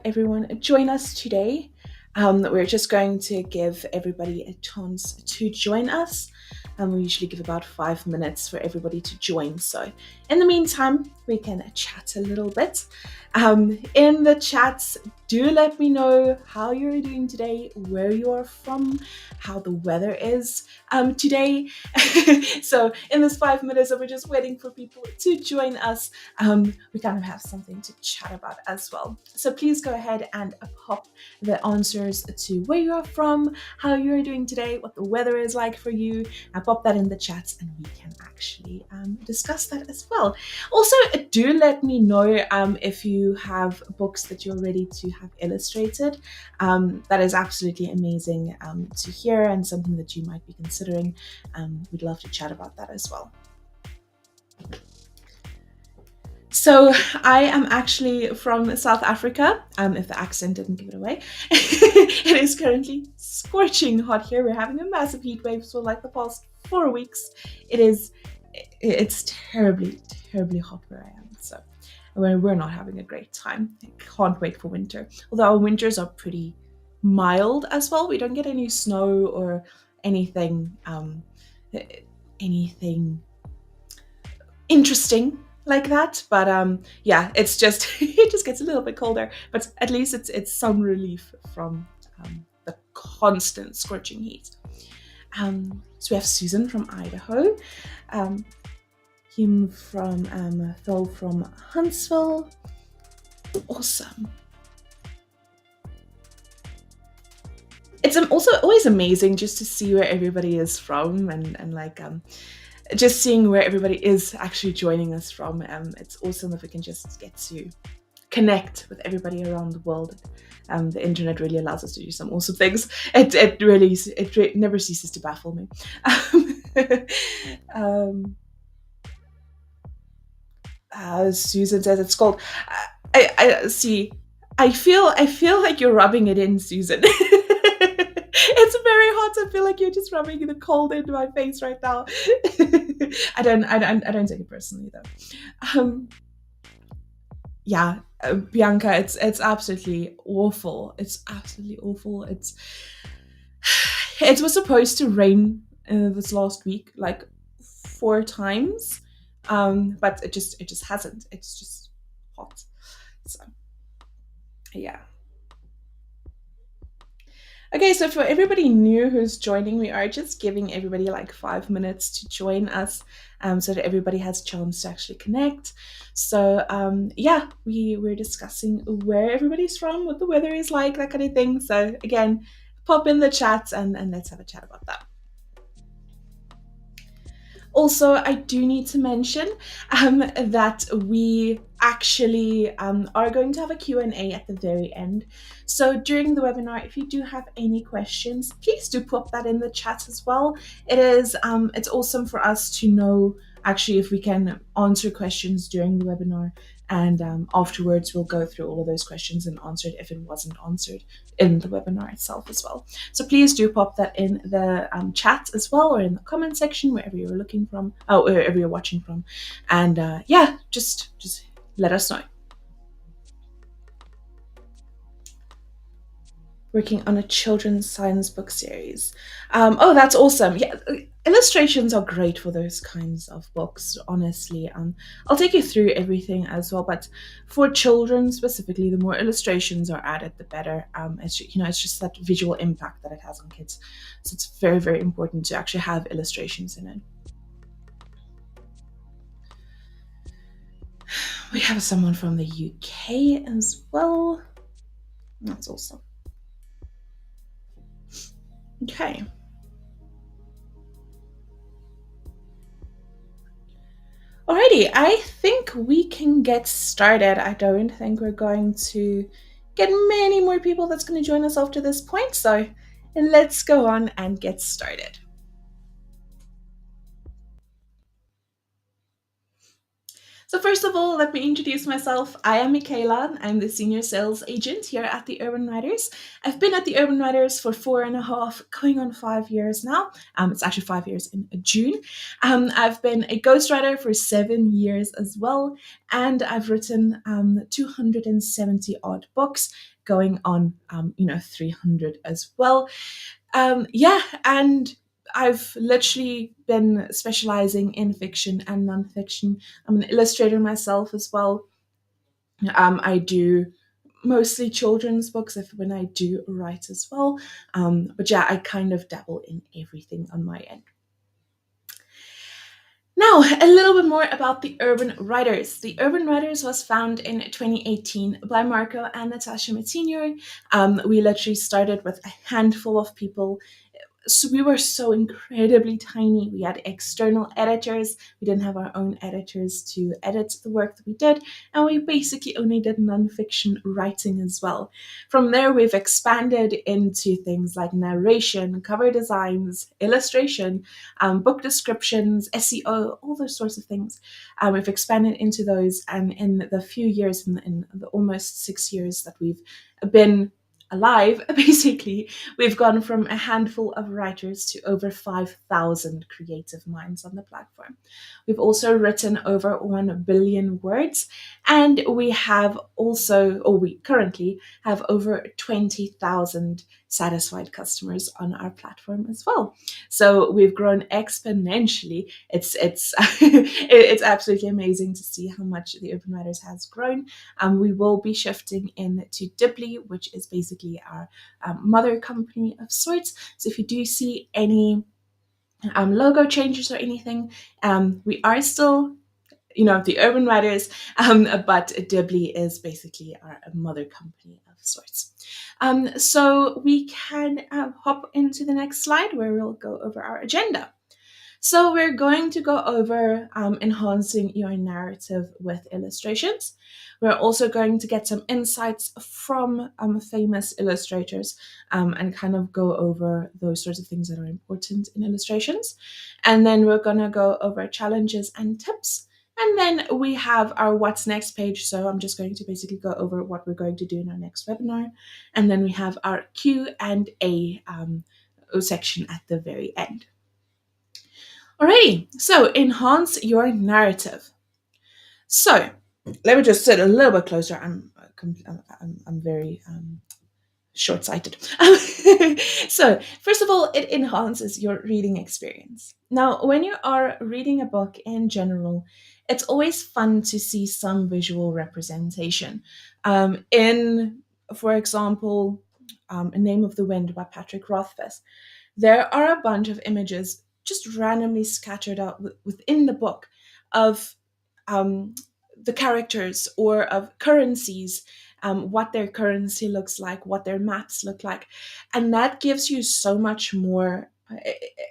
Everyone join us today. We're just going to give everybody a chance to join us. We usually give about 5 minutes for everybody to join. So, in the meantime, we can chat a little bit. In the chats, do let me know how you're doing today, where you are from, how the weather is today. So, in this 5 minutes that we're just waiting for people to join us, we kind of have something to chat about as well. So please go ahead and pop the answers to where you are from, how you're doing today, what the weather is like for you, and pop that in the chats and we can actually discuss that as well. Also, do let me know if you have books that you're ready to have illustrated. That is absolutely amazing to hear and something that you might be considering. We'd love to chat about that as well. So I am actually from South Africa, if the accent didn't give it away. It is currently scorching hot here. We're having a massive heat wave for like the past 4 weeks. It's terribly, terribly hot where I am. So we're not having a great time. I can't wait for winter. Although our winters are pretty mild as well. We don't get any snow or anything anything interesting like that, but yeah, it's just it just gets a little bit colder, but at least it's some relief from the constant scorching heat. So we have Susan from Idaho, him from Phil from Huntsville. Awesome. It's also always amazing just to see where everybody is from, and like just seeing where everybody is actually joining us from. It's awesome if we can just get to connect with everybody around the world. The internet really allows us to do some awesome things. It never ceases to baffle me. um, Susan says it's cold. I see. I feel like you're rubbing it in, Susan. It's very hot. I feel like you're just rubbing the cold into my face right now. I don't take it personally though. Yeah, Bianca, it's absolutely awful. It's absolutely awful. It was supposed to rain this last week like 4 times, but it just hasn't. It's just hot. So yeah. Okay, so for everybody new who's joining, we are just giving everybody like 5 minutes to join us, so that everybody has a chance to actually connect. So yeah, we're discussing where everybody's from, what the weather is like, that kind of thing. So again, pop in the chat and let's have a chat about that. Also, I do need to mention that we actually are going to have a Q&A at the very end. So during the webinar, if you do have any questions, please do pop that in the chat as well. It's awesome for us to know actually if we can answer questions during the webinar, and afterwards we'll go through all of those questions and answer it if it wasn't answered in the webinar itself as well. So please do pop that in the chat as well, or in the comment section, wherever you're looking from, wherever you're watching from, and yeah, just let us know. Working on a children's science book series. Oh, that's awesome. Yeah, illustrations are great for those kinds of books, honestly. I'll take you through everything as well, but for children specifically, the more illustrations are added, the better. It's just that visual impact that it has on kids. So it's very, very important to actually have illustrations in it. We have someone from the UK as well. That's awesome. Okay. Alrighty, I think we can get started. I don't think we're going to get many more people that's going to join us after this point, so let's go on and get started. So first of all, let me introduce myself. I am Michaela. I'm the senior sales agent here at the Urban Writers. I've been at the Urban Writers for 4.5, going on 5 years now. It's actually 5 years in June. I've been a ghostwriter for 7 years as well, and I've written 270 odd books, going on 300 as well. Yeah, and I've literally been specializing in fiction and nonfiction. I'm an illustrator myself as well. I do mostly children's books if when I do write as well. But yeah, I kind of dabble in everything on my end. Now, a little bit more about the Urban Writers. The Urban Writers was founded in 2018 by Marco and Natasha Matinho. We literally started with a handful of people, so we were so incredibly tiny. We had external editors. We didn't have our own editors to edit the work that we did. And we basically only did nonfiction writing as well. From there, we've expanded into things like narration, cover designs, illustration, book descriptions, SEO, all those sorts of things. We've expanded into those. And in the few years, in the almost 6 years that we've been alive, basically, we've gone from a handful of writers to over 5,000 creative minds on the platform. We've also written over 1 billion words, and we have also, or we currently have over 20,000 satisfied customers on our platform as well. So we've grown exponentially. It's it's absolutely amazing to see how much the Urban Writers has grown. We will be shifting into Dibbly, which is basically our mother company of sorts. So if you do see any logo changes or anything, we are still, the Urban Writers, but Dibbly is basically our mother company of sorts. So we can hop into the next slide where we'll go over our agenda. So we're going to go over enhancing your narrative with illustrations. We're also going to get some insights from famous illustrators and kind of go over those sorts of things that are important in illustrations. And then we're going to go over challenges and tips. And then we have our what's next page. So I'm just going to basically go over what we're going to do in our next webinar. And then we have our Q&A section at the very end. Alrighty, so enhance your narrative. So let me just sit a little bit closer. I'm very short-sighted. So first of all, it enhances your reading experience. Now, when you are reading a book in general, it's always fun to see some visual representation. For example, A Name of the Wind by Patrick Rothfuss, there are a bunch of images just randomly scattered out within the book of um, the characters or of currencies, what their currency looks like, what their maps look like. And that gives you so much more.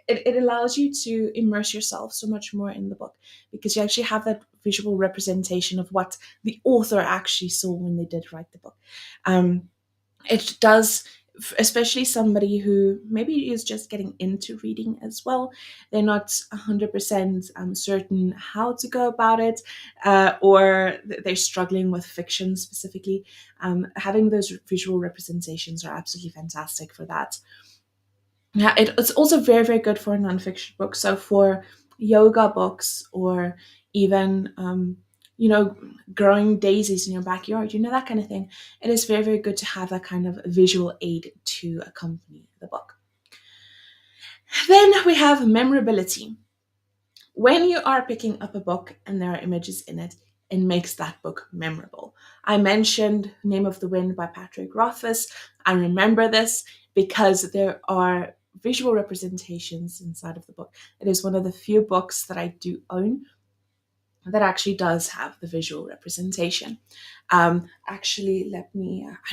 It allows you to immerse yourself so much more in the book because you actually have that visual representation of what the author actually saw when they did write the book. It does, especially somebody who maybe is just getting into reading as well, they're not 100% certain how to go about it, or they're struggling with fiction specifically. Having those visual representations are absolutely fantastic for that. Yeah, it's also very, very good for a nonfiction book. So for yoga books or even, growing daisies in your backyard, that kind of thing, it is very, very good to have that kind of visual aid to accompany the book. Then we have memorability. When you are picking up a book and there are images in it, it makes that book memorable. I mentioned Name of the Wind by Patrick Rothfuss. I remember this because there are visual representations inside of the book. It is one of the few books that I do own that actually does have the visual representation. Actually, I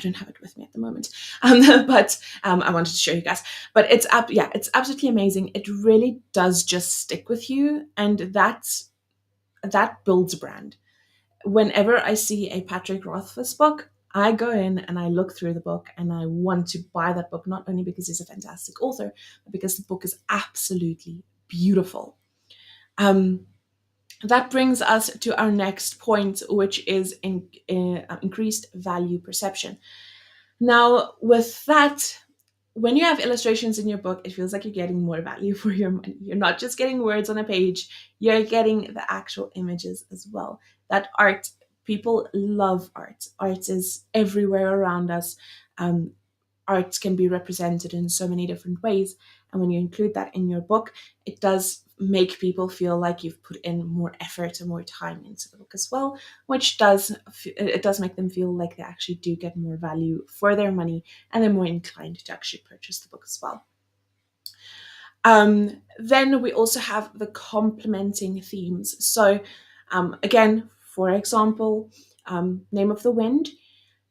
don't have it with me at the moment, but I wanted to show you guys. But it's absolutely amazing. It really does just stick with you, and that builds brand. Whenever I see a Patrick Rothfuss book, I go in and I look through the book and I want to buy that book, not only because he's a fantastic author, but because the book is absolutely beautiful. That brings us to our next point, which is increased value perception. Now, with that, when you have illustrations in your book, it feels like you're getting more value for your money. You're not just getting words on a page, you're getting the actual images as well. That art, people love art. Art is everywhere around us. Um, Art can be represented in so many different ways. And when you include that in your book, it does make people feel like you've put in more effort and more time into the book as well, which does make them feel like they actually do get more value for their money, and they're more inclined to actually purchase the book as well. Then we also have the complementing themes. So, again, for example, Name of the Wind,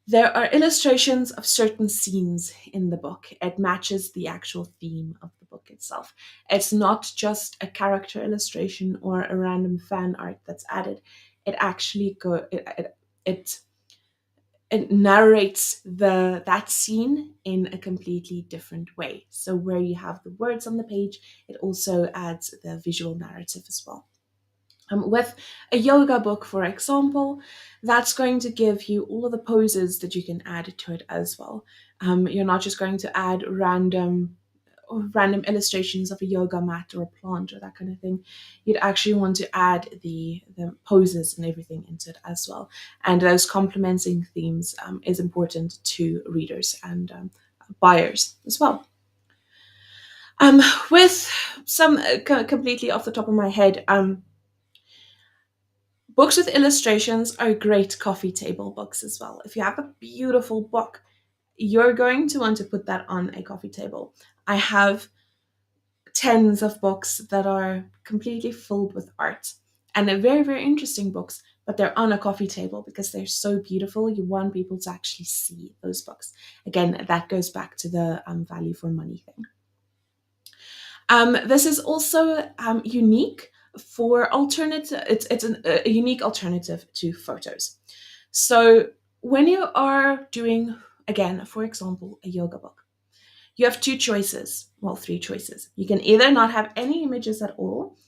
there are illustrations of certain scenes in the book. It matches the actual theme of the book itself. It's not just a character illustration or a random fan art that's added. It actually it it narrates the that scene in a completely different way. So where you have the words on the page, it also adds the visual narrative as well. With a yoga book, for example, that's going to give you all of the poses that you can add to it as well. You're not just going to add random illustrations of a yoga mat or a plant or that kind of thing. You'd actually want to add the poses and everything into it as well. And those complementing themes is important to readers and buyers as well. Um, with some completely off the top of my head, books with illustrations are great coffee table books as well. If you have a beautiful book, you're going to want to put that on a coffee table. I have tens of books that are completely filled with art and they're very, very interesting books, but they're on a coffee table because they're so beautiful. You want people to actually see those books. Again, that goes back to the value for money thing. This is also unique for alternative. A unique alternative to photos. So when you are doing, again, for example, a yoga book, you have two choices. Well, three choices. You can either not have any images at all,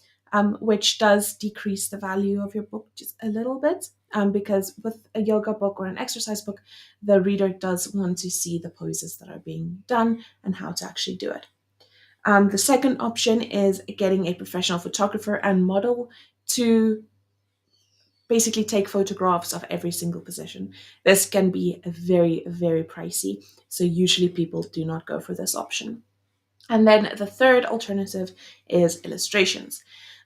which does decrease the value of your book just a little bit. Because with a yoga book or an exercise book, the reader does want to see the poses that are being done and how to actually do it. The second option is getting a professional photographer and model to basically take photographs of every single position. This can be very, very pricey, so usually people do not go for this option. And then the third alternative is illustrations.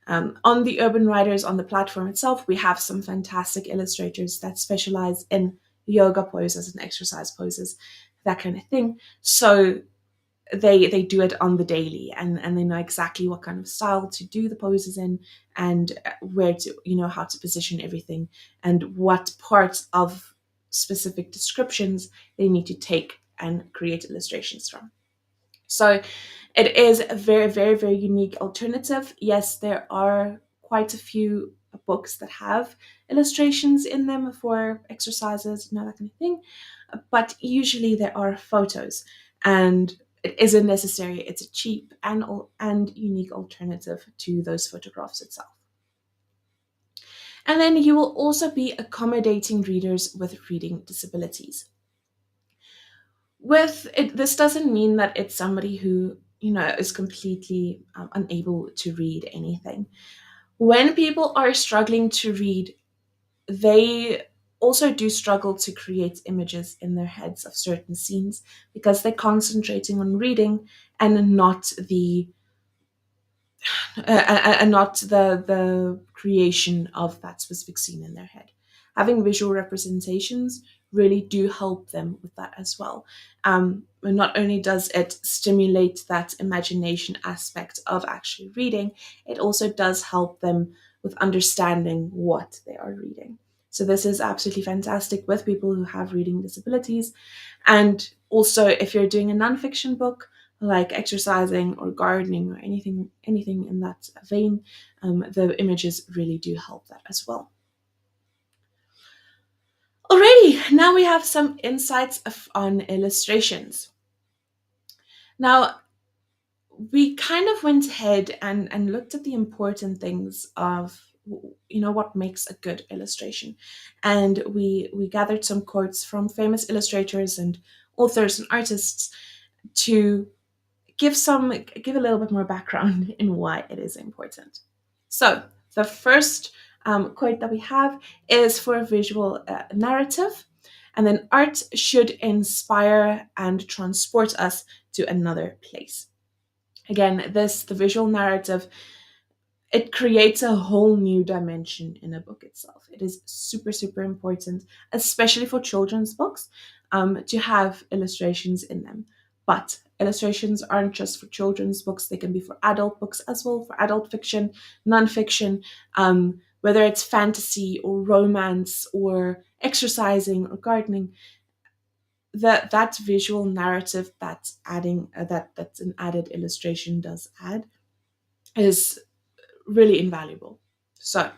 On the Urban Writers on the platform itself, we have some fantastic illustrators that specialize in yoga poses and exercise poses, that kind of thing. So they do it on the daily, and they know exactly what kind of style to do the poses in, and where to, how to position everything, and what parts of specific descriptions they need to take and create illustrations from. So it is a very, very, very unique alternative. Yes, there are quite a few books that have illustrations in them for exercises, that kind of thing, but usually there are photos, and it isn't necessary. It's a cheap and unique alternative to those photographs itself. And then you will also be accommodating readers with reading disabilities. With it, this doesn't mean that it's somebody who is completely unable to read anything. When people are struggling to read, they also do struggle to create images in their heads of certain scenes because they're concentrating on reading and not the creation of that specific scene in their head. Having visual representations really do help them with that as well. And not only does it stimulate that imagination aspect of actually reading, it also does help them with understanding what they are reading. So this is absolutely fantastic with people who have reading disabilities. And also, if you're doing a nonfiction book, like exercising or gardening or anything in that vein, the images really do help that as well. Alrighty, now we have some insights on illustrations. Now, we kind of went ahead and looked at the important things of what makes a good illustration. And we gathered some quotes from famous illustrators and authors and artists to give a little bit more background in why it is important. So the first quote that we have is for a visual narrative, and then art should inspire and transport us to another place. Again, the visual narrative, it creates a whole new dimension in a book itself. It is super, super important, especially for children's books, to have illustrations in them. But illustrations aren't just for children's books, they can be for adult books as well, for adult fiction, nonfiction, whether it's fantasy or romance or exercising or gardening. That visual narrative that's adding that's an added illustration does add is really invaluable. So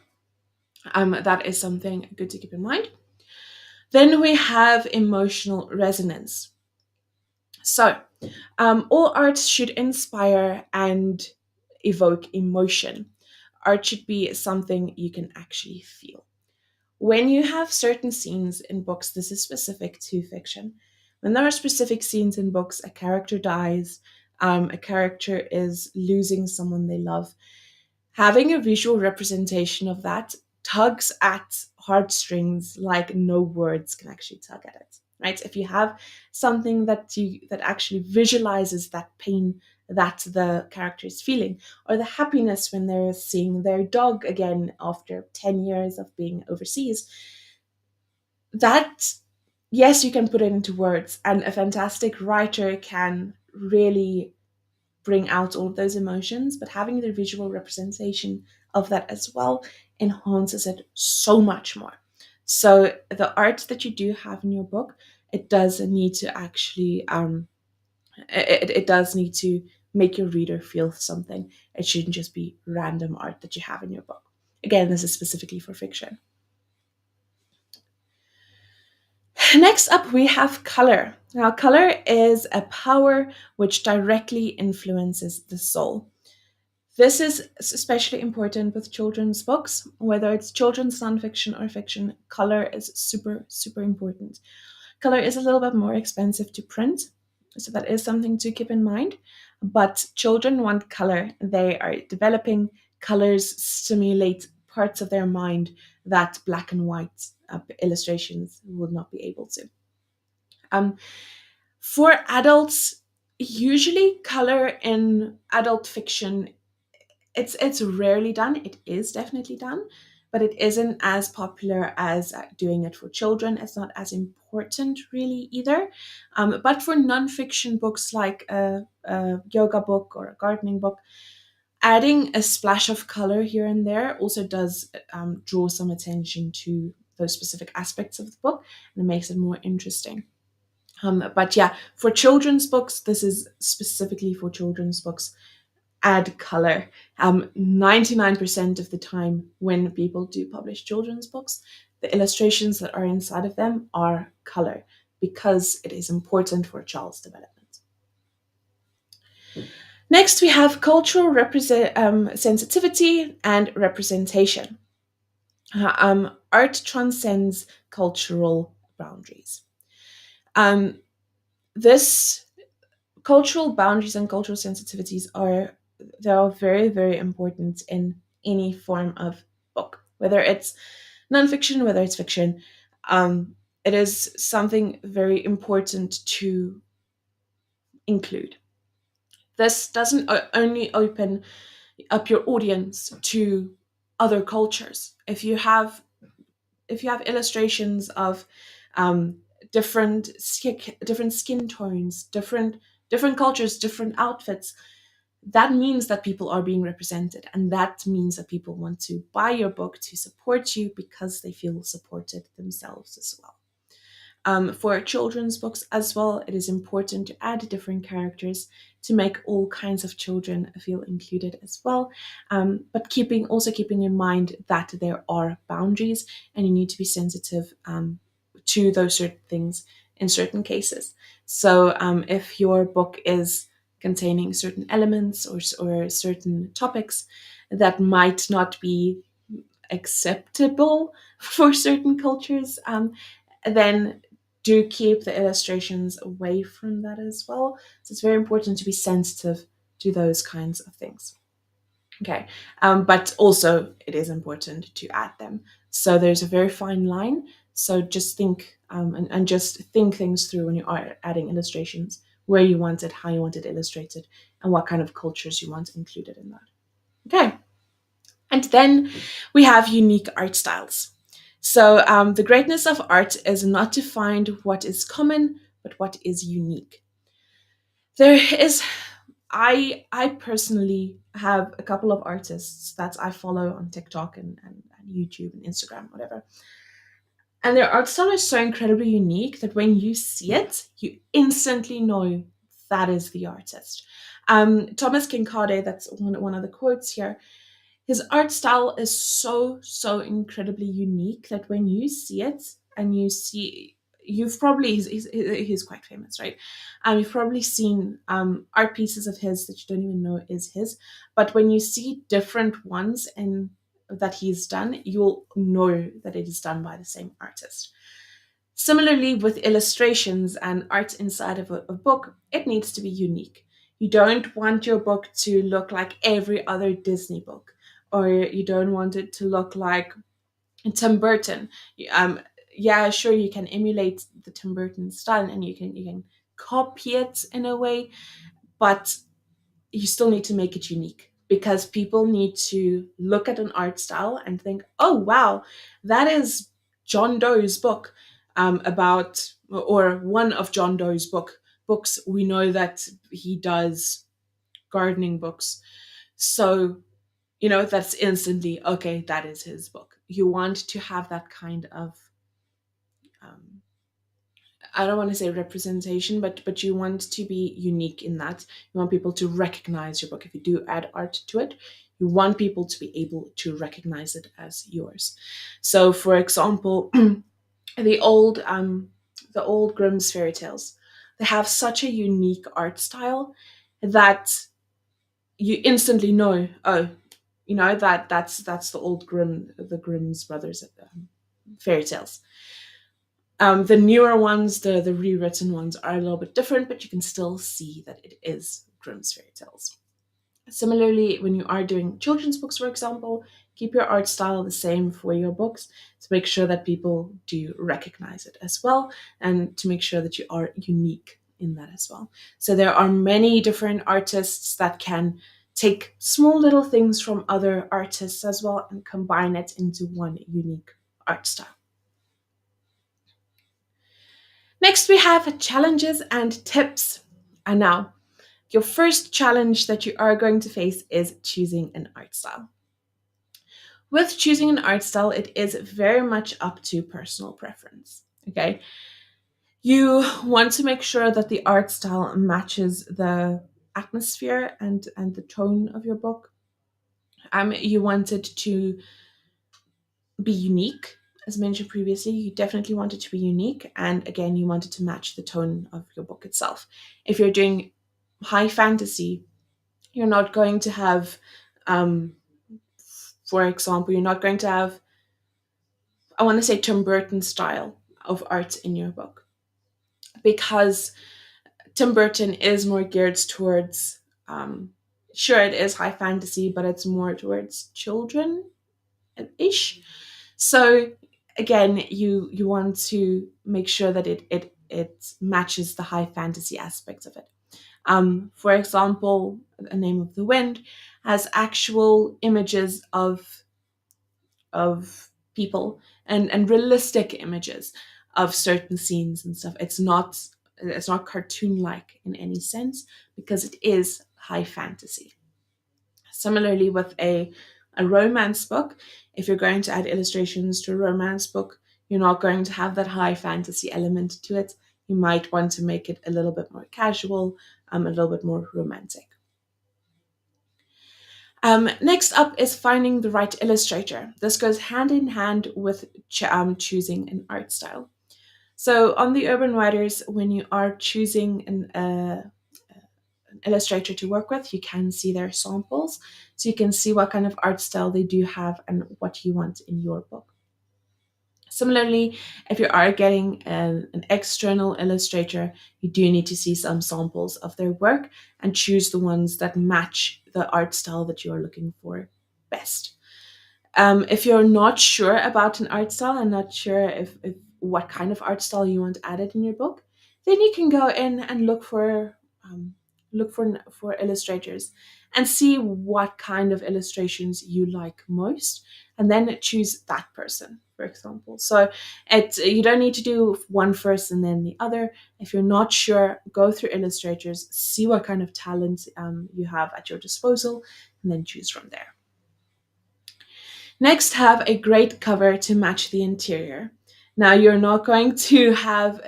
that is something good to keep in mind. Then we have emotional resonance. So all art should inspire and evoke emotion. Art should be something you can actually feel. When you have certain scenes in books, this is specific to fiction. When there are specific scenes in books, a character dies, a character is losing someone they love, having a visual representation of that tugs at heartstrings like no words can actually tug at it. Right? If you have something that actually visualizes that pain that the character is feeling, or the happiness when they're seeing their dog again after 10 years of being overseas, that, yes, you can put it into words, and a fantastic writer can really bring out all of those emotions, but having the visual representation of that as well enhances it so much more. So the art that you do have in your book, it does need to actually it does need to make your reader feel something. It shouldn't just be random art that you have in your book. Again, this is specifically for fiction. Next up, we have color. Now, color is a power which directly influences the soul. This is especially important with children's books, whether it's children's nonfiction or fiction. Color is super, super important. Color is a little bit more expensive to print, so that is something to keep in mind. But children want color. They are developing. Colors stimulate parts of their mind that black and white illustrations would not be able to. Um, for adults, usually color in adult fiction, it's rarely done. It is definitely done, but it isn't as popular as doing it for children. It's not as important really either. But for nonfiction books like a yoga book or a gardening book, adding a splash of color here and there also does draw some attention to those specific aspects of the book, and it makes it more interesting. But yeah, for children's books, this is specifically for children's books. Add color. 99% of the time, when people do publish children's books, the illustrations that are inside of them are color because it is important for a child's development. Next, we have cultural sensitivity and representation. Art transcends cultural boundaries. Um, this cultural boundaries and cultural sensitivities are very, very important in any form of book, whether it's nonfiction, whether it's fiction. It is something very important to include. This doesn't only open up your audience to other cultures. If you have illustrations of um, different skin tones, different cultures, different outfits, that means that people are being represented, and that means that people want to buy your book to support you because they feel supported themselves as well. For children's books as well, it is important to add different characters to make all kinds of children feel included as well. But keeping in mind that there are boundaries and you need to be sensitive to those certain things in certain cases. So if your book is containing certain elements or certain topics that might not be acceptable for certain cultures, then do keep the illustrations away from that as well. So it's very important to be sensitive to those kinds of things. Okay, but also it is important to add them. So there's a very fine line. So just think and just think things through when you are adding illustrations, where you want it, how you want it illustrated, and what kind of cultures you want included in that. Okay, and then we have unique art styles. So the greatness of art is not to find what is common, but what is unique. There is I personally have a couple of artists that I follow on TikTok and YouTube and Instagram, whatever. And their art style is so incredibly unique that when you see it, you instantly know that is the artist. Thomas Kinkade, that's one of the quotes here. His art style is so incredibly unique that when you see it and you see, you've probably he's quite famous, right? You've probably seen art pieces of his that you don't even know is his, but when you see different ones and that he's done, you'll know that it is done by the same artist. Similarly, with illustrations and art inside of a book, it needs to be unique. You don't want your book to look like every other Disney book, or you don't want it to look like Tim Burton. Um, yeah, sure, you can emulate the Tim Burton style and you can copy it in a way, but you still need to make it unique because people need to look at an art style and think, oh, wow, that is John Doe's book about, or one of John Doe's books. We know that he does gardening books. So, that's instantly, okay, that is his book. You want to have that kind of um, I don't want to say representation, but you want to be unique in that. You want people to recognize your book. If you do add art to it, you want people to be able to recognize it as yours. So, for example, the old Grimm's fairy tales, they have such a unique art style that you instantly know, oh, that's the Grimm's brothers fairy tales. The newer ones, the rewritten ones, are a little bit different, but you can still see that it is Grimm's fairy tales. Similarly, when you are doing children's books, for example, keep your art style the same for your books to make sure that people do recognize it as well, and to make sure that you are unique in that as well. So there are many different artists that can take small little things from other artists as well and combine it into one unique art style. Next, we have challenges and tips. And now, your first challenge that you are going to face is choosing an art style. With choosing an art style, it is very much up to personal preference. Okay. You want to make sure that the art style matches the atmosphere and the tone of your book. You want it to be unique. As mentioned previously, you definitely want it to be unique. And again, you want it to match the tone of your book itself. If you're doing high fantasy, you're not going to have, for example, you're not going to have, I want to say, Tim Burton style of art in your book. Because Tim Burton is more geared towards, sure, it is high fantasy, but it's more towards children ish. So again, you want to make sure that it matches the high fantasy aspects of it. For example, A Name of the Wind has actual images of people and realistic images of certain scenes and stuff. It's not cartoon like in any sense because it is high fantasy. Similarly, with a romance book, if you're going to add illustrations to a romance book, you're not going to have that high fantasy element to it. You might want to make it a little bit more casual, a little bit more romantic. Next up is finding the right illustrator. This goes hand in hand with choosing an art style. So on the Urban Writers, when you are choosing an illustrator to work with, you can see their samples. So you can see what kind of art style they do have and what you want in your book. Similarly, if you are getting an external illustrator, you do need to see some samples of their work and choose the ones that match the art style that you're looking for best. If you're not sure about an art style and not sure if what kind of art style you want added in your book, then you can go in and look for illustrators and see what kind of illustrations you like most, and then choose that person, for example. So you don't need to do one first and then the other. If you're not sure, go through illustrators, see what kind of talent you have at your disposal, and then choose from there. Next, have a great cover to match the interior. Now, you're not going to have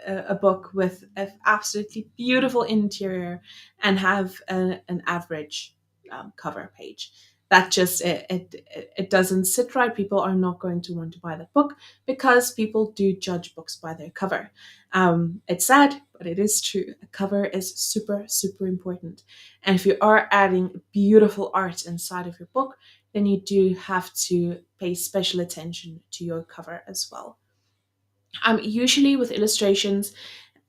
a book with an absolutely beautiful interior and have an average cover page. That just it doesn't sit right. People are not going to want to buy that book because people do judge books by their cover. It's sad, but it is true. A cover is super, super important. And if you are adding beautiful art inside of your book, then you do have to pay special attention to your cover as well. Usually with illustrations,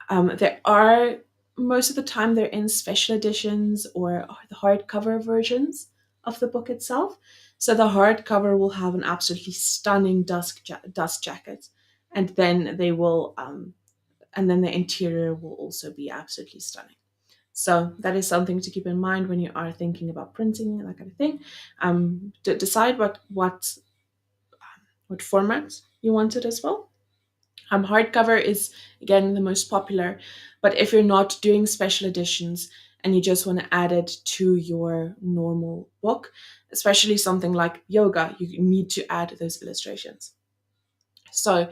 there are most of the time they're in special editions or the hardcover versions of the book itself. So the hardcover will have an absolutely stunning dust jacket, and then and then the interior will also be absolutely stunning. So that is something to keep in mind when you are thinking about printing and that kind of thing. Decide what format you want it as well. Hardcover is again the most popular, but if you're not doing special editions and you just want to add it to your normal book, especially something like yoga, you need to add those illustrations. So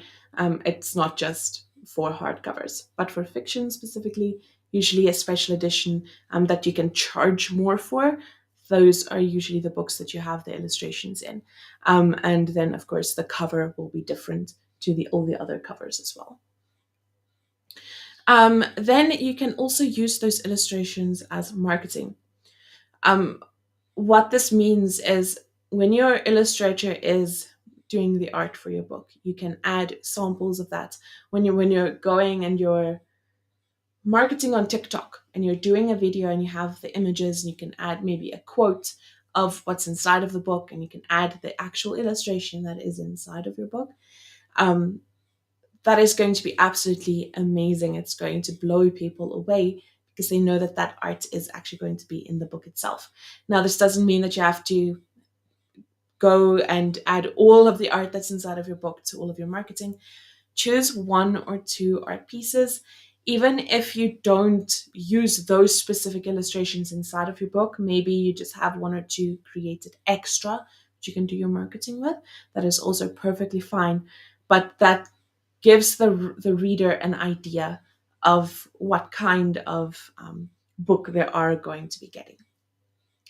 it's not just for hardcovers, but for fiction specifically, usually a special edition that you can charge more for. Those are usually the books that you have the illustrations in. And then, of course, the cover will be different to all the other covers as well. Then you can also use those illustrations as marketing. Um, what this means is when your illustrator is doing the art for your book, you can add samples of that. When you're going and you're marketing on TikTok and you're doing a video and you have the images and you can add maybe a quote of what's inside of the book and you can add the actual illustration that is inside of your book. That is going to be absolutely amazing. It's going to blow people away because they know that that art is actually going to be in the book itself. Now, this doesn't mean that you have to go and add all of the art that's inside of your book to all of your marketing. Choose one or two art pieces. Even if you don't use those specific illustrations inside of your book, maybe you just have one or two created extra that you can do your marketing with. That is also perfectly fine. But that gives the reader an idea of what kind of book they are going to be getting.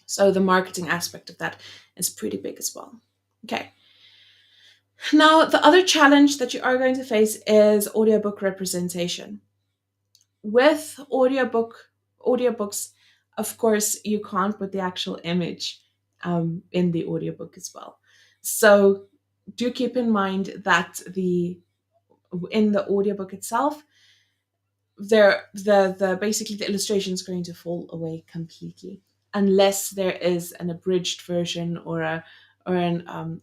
So the marketing aspect of that is pretty big as well. Okay. Now, the other challenge that you are going to face is audiobook representation. With audiobooks, of course, you can't put the actual image in the audiobook as well. So do keep in mind that in the audiobook itself, the basically the illustration is going to fall away completely unless there is an abridged version or an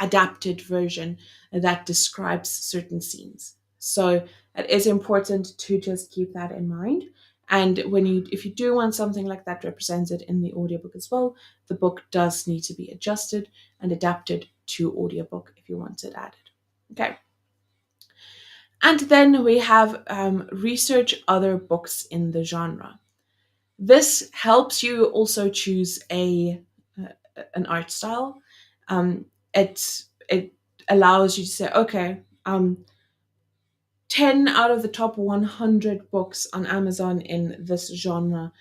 adapted version that describes certain scenes. So it is important to just keep that in mind. And if you do want something like that represented in the audiobook as well, the book does need to be adjusted and adapted to audiobook if you want it added. Okay. And then we have research other books in the genre. This helps you also choose an art style. It allows you to say, okay, 10 out of the top 100 books on Amazon in this genre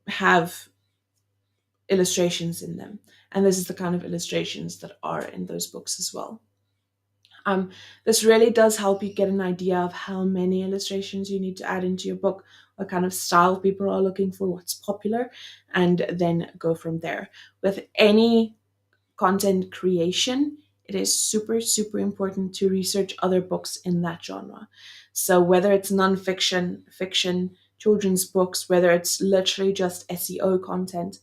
have illustrations in them. And this is the kind of illustrations that are in those books as well. Um, this really does help you get an idea of how many illustrations you need to add into your book, what kind of style people are looking for, what's popular, and then go from there. With any content creation, it is super, super important to research other books in that genre. So whether it's nonfiction, fiction, children's books, whether it's literally just SEO content,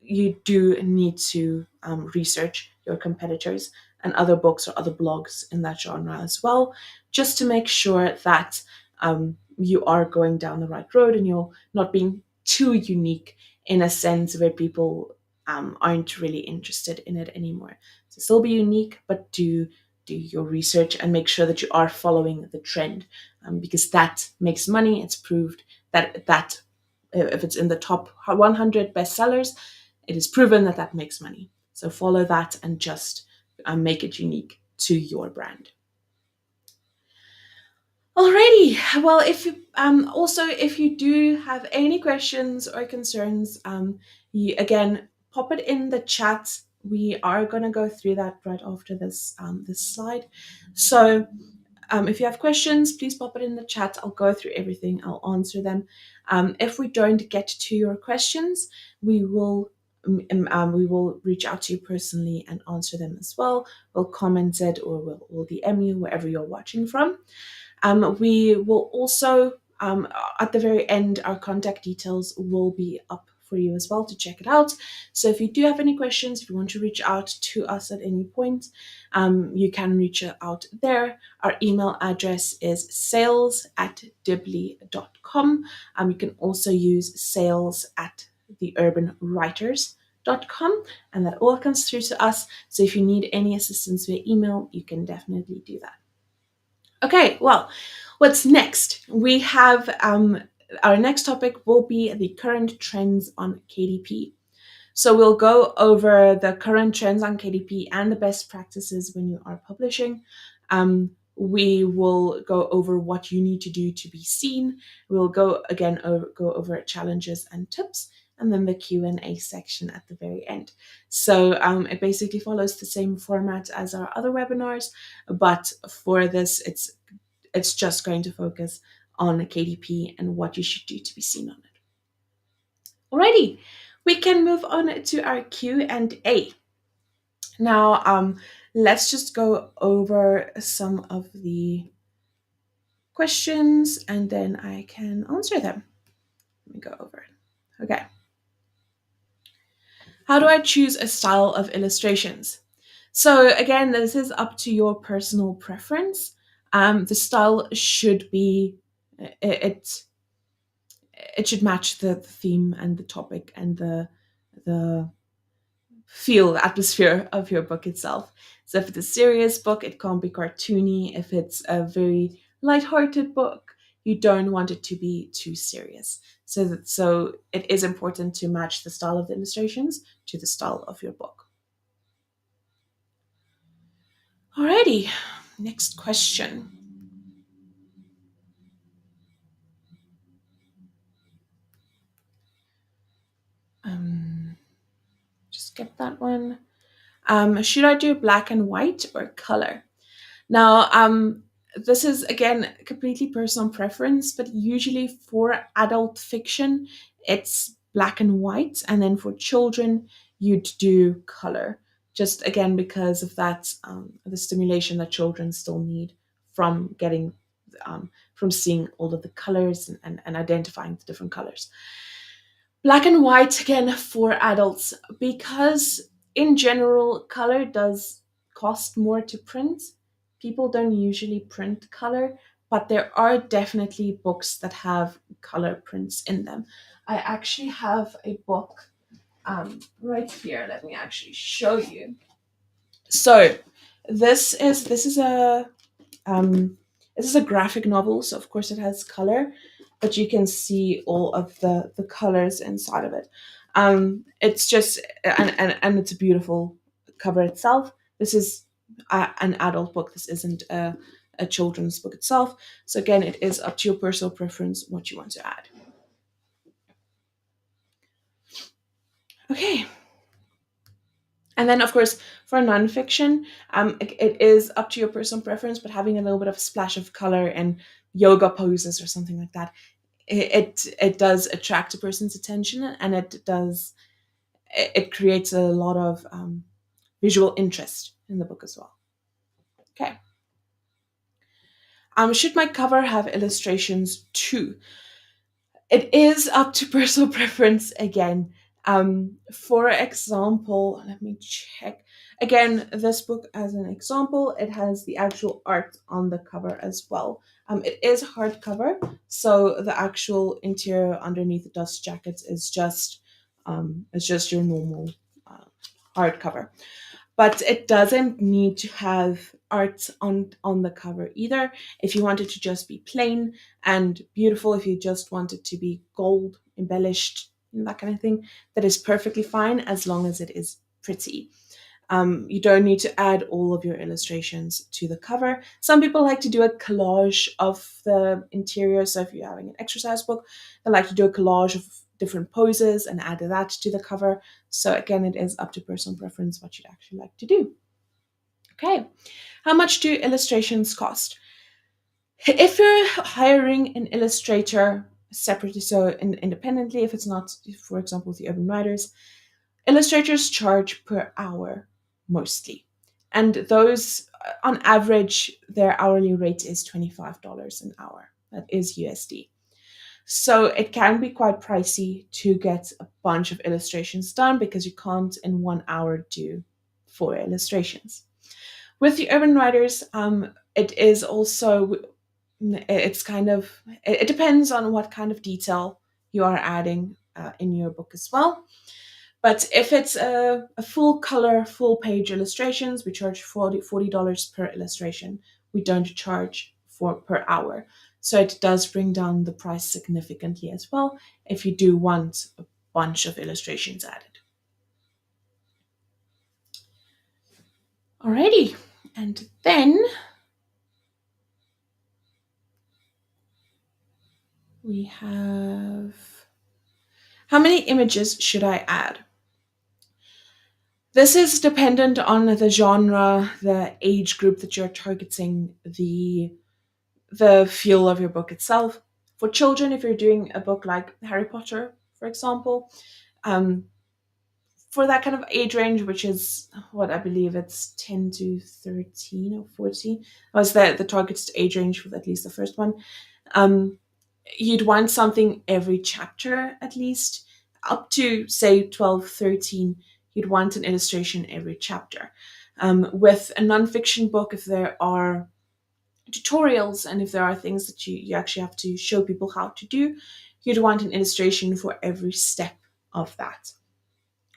you do need to research your competitors and other books or other blogs in that genre as well, just to make sure that you are going down the right road and you're not being too unique in a sense where people aren't really interested in it anymore. So still be unique, but do your research and make sure that you are following the trend, because that makes money. It's proved that if it's in the top 100 bestsellers, it is proven that that makes money. So follow that and just make it unique to your brand. Alrighty. Well, if you also if you do have any questions or concerns, you again pop it in the chat. We are gonna go through that right after this slide. So if you have questions, please pop it in the chat. I'll go through everything. I'll answer them. If we don't get to your questions, we will reach out to you personally and answer them as well. We'll comment it or we'll DM you wherever you're watching from. We will also, at the very end, our contact details will be up for you as well to check it out. So if you do have any questions, if you want to reach out to us at any point, you can reach out there. Our email address is sales@dibley.com. You can also use sales@theurbanwriters.com, and that all comes through to us. So if you need any assistance via email, you can definitely do that. Okay, well, what's next? We have our next topic will be the current trends on KDP. So we'll go over the current trends on KDP and the best practices when you are publishing. We will go over what you need to do to be seen. We'll go over challenges and tips, and then the Q&A section at the very end. So it basically follows the same format as our other webinars, but for this, it's just going to focus on KDP and what you should do to be seen on it. Alrighty, we can move on to our Q&A. Now, let's just go over some of the questions and then I can answer them. Let me go over it. Okay. How do I choose a style of illustrations? So again, this is up to your personal preference. The style should be it should match the theme and the topic and the feel, the atmosphere of your book itself. So if it's a serious book, it can't be cartoony. If it's a very lighthearted book, you don't want it to be too serious. So it is important to match the style of the illustrations to the style of your book. Alrighty, next question. Just skip that one. Should I do black and white or color? Now, this is again completely personal preference, but usually for adult fiction, it's black and white, and then for children, you'd do color. Just again because of that, the stimulation that children still need from getting, from seeing all of the colors and identifying the different colors. Black and white again for adults, because in general, color does cost more to print. People don't usually print color, but there are definitely books that have color prints in them. I actually have a book right here. Let me actually show you. So this is a graphic novel, so of course it has color, but you can see all of the colors inside of it. It's just and it's a beautiful cover itself. This is an adult book. This isn't a children's book itself. So again, it is up to your personal preference what you want to add. Okay. And then, of course, for nonfiction, it is up to your personal preference, but having a little bit of a splash of color and yoga poses or something like that, it does attract a person's attention, and it creates a lot of visual interest in the book as well. Okay. Should my cover have illustrations too? It is up to personal preference again. For example, let me check. Again, this book as an example, it has the actual art on the cover as well. It is hardcover, so the actual interior underneath the dust jackets is just your normal uh, hardcover, but it doesn't need to have art on the cover either. If you want it to just be plain and beautiful, if you just want it to be gold embellished and that kind of thing, that is perfectly fine as long as it is pretty. You don't need to add all of your illustrations to the cover. Some people like to do a collage of the interior. So if you're having an exercise book, they like to do a collage of different poses and add that to the cover. So again, it is up to personal preference what you'd actually like to do. Okay, how much do illustrations cost? If you're hiring an illustrator separately, so independently, if it's not, for example, with the urban writers, illustrators charge per hour mostly. And those, on average, their hourly rate is $25 an hour. That is USD. So it can be quite pricey to get a bunch of illustrations done because you can't in 1 hour do 4 illustrations. With the urban writers, it is also, it's kind of, it depends on what kind of detail you are adding in your book as well. But if it's a full color, full page illustrations, we charge $40 per illustration. We don't charge for per hour. So it does bring down the price significantly as well if you do want a bunch of illustrations added. Alrighty. And then we have, how many images should I add? This is dependent on the genre, the age group that you're targeting, the feel of your book itself. For children, if you're doing a book like Harry Potter, for example, um, for that kind of age range, which is what I believe it's 10 to 13 or 14, was the targeted age range for at least the first one. Um, you'd want something every chapter at least, up to say 12, 13. You'd want an illustration every chapter. With a nonfiction book, if there are tutorials and if there are things that you actually have to show people how to do, you'd want an illustration for every step of that.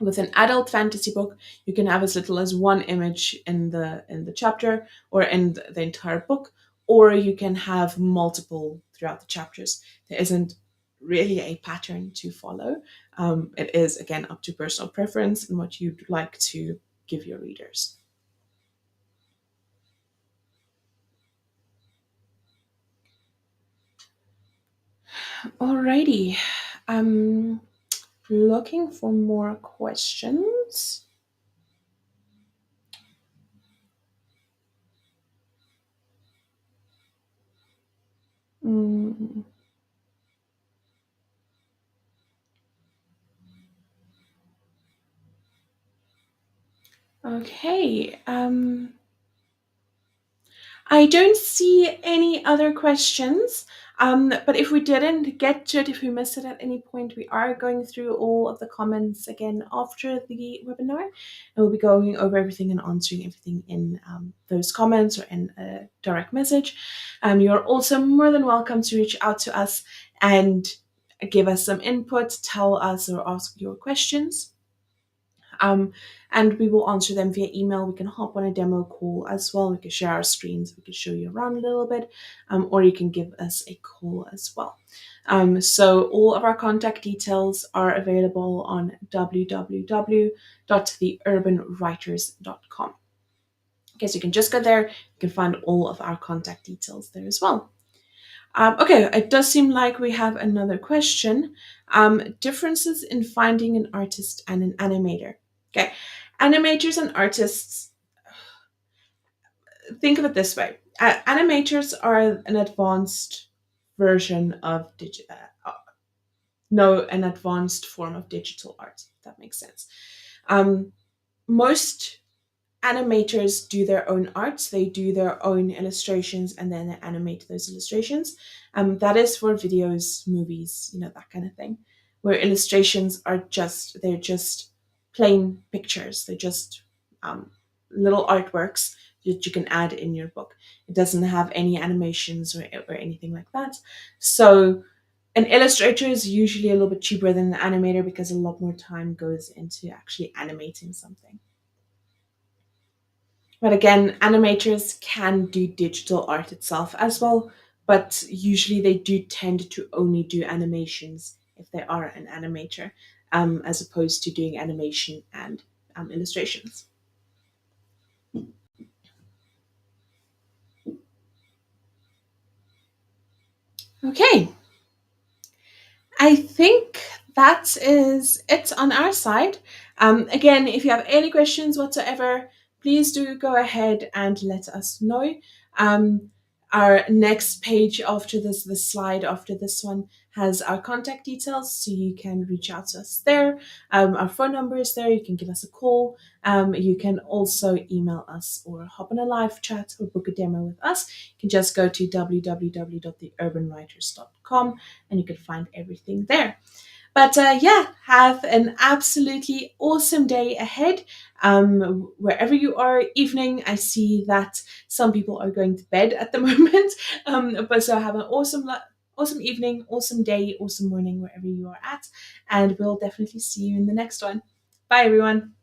With an adult fantasy book, you can have as little as one image in the chapter or in the entire book, or you can have multiple throughout the chapters. There isn't really a pattern to follow. It is again up to personal preference and what you'd like to give your readers. Alrighty. Um, Looking for more questions. Mm, okay. I don't see any other questions. But if we didn't get to it, if we missed it at any point, we are going through all of the comments again after the webinar. And we'll be going over everything and answering everything in those comments or in a direct message. You're also more than welcome to reach out to us and give us some input, tell us or ask your questions. Um, and we will answer them via email. We can hop on a demo call as well. We can share our screens. We can show you around a little bit, or you can give us a call as well. So all of our contact details are available on www.theurbanwriters.com. Okay, so you can just go there. You can find all of our contact details there as well. Okay, it does seem like we have another question. Differences in finding an artist and an animator. Okay, Animators and artists, think of it this way. Animators are an advanced version of no, an advanced form of digital art, if that makes sense. Um, Most animators do their own art, they do their own illustrations, and then they animate those illustrations. That is for videos, movies, that kind of thing. Where illustrations are they're just plain pictures. They're just um, little artworks that you can add in your book. It doesn't have any animations or anything like that. So an illustrator is usually a little bit cheaper than an animator because a lot more time goes into actually animating something. But again, animators can do digital art itself as well, but usually they do tend to only do animations if they are an animator, as opposed to doing animation and illustrations. Okay, I think that is it on our side. Again, if you have any questions whatsoever, please do go ahead and let us know. Um, our next page after this, the slide after this one, has our contact details, so you can reach out to us there. Our phone number is there. You can give us a call. You can also email us or hop on a live chat or book a demo with us. You can just go to www.theurbanwriters.com and you can find everything there. But yeah, have an absolutely awesome day ahead. Wherever you are, evening. I see that some people are going to bed at the moment. But so have an awesome evening, awesome day, awesome morning, wherever you are at. And we'll definitely see you in the next one. Bye, everyone.